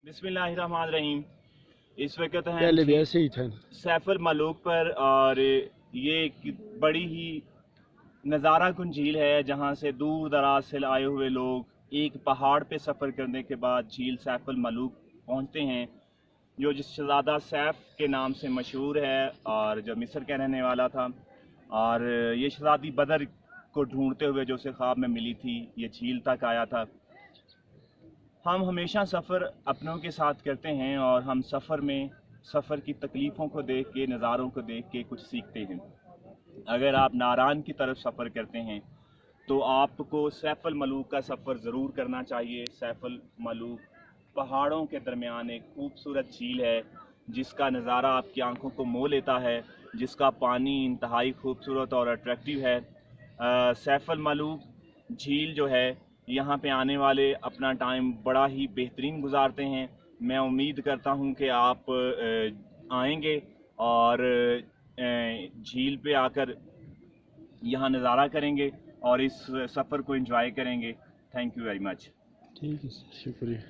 बिस्मिल्लाहिर्रहमानिर्रहीम। इस वक्त हैं सैफुल मलूक पर और ये एक बड़ी ही नज़ारा कुन झील है जहाँ से दूर दराज से आए हुए लोग एक पहाड़ पे सफ़र करने के बाद झील सैफुल मलूक पहुँचते हैं, जो जिस शहज़ादा सैफ के नाम से मशहूर है और जो मिस्र का रहने वाला था। और ये शहज़ादी बदर को ढूंढते हुए जो उसे ख्वाब में मिली थी, ये झील तक आया था। हम हमेशा सफ़र अपनों के साथ करते हैं और हम सफ़र की तकलीफ़ों को देख के, नज़ारों को देख के कुछ सीखते हैं। अगर आप नारान की तरफ सफ़र करते हैं तो आपको सैफुल मलूक का सफ़र ज़रूर करना चाहिए। सैफुल मलूक पहाड़ों के दरमियान एक खूबसूरत झील है जिसका नज़ारा आपकी आंखों को मोह लेता है, जिसका पानी इंतहाई खूबसूरत और अट्रैक्टिव है। सैफुल मलूक झील जो है, यहाँ पे आने वाले अपना टाइम बड़ा ही बेहतरीन गुजारते हैं। मैं उम्मीद करता हूँ कि आप आएंगे और झील पे आकर यहाँ नज़ारा करेंगे और इस सफ़र को एंजॉय करेंगे। Thank you very much. ठीक है, शुक्रिया।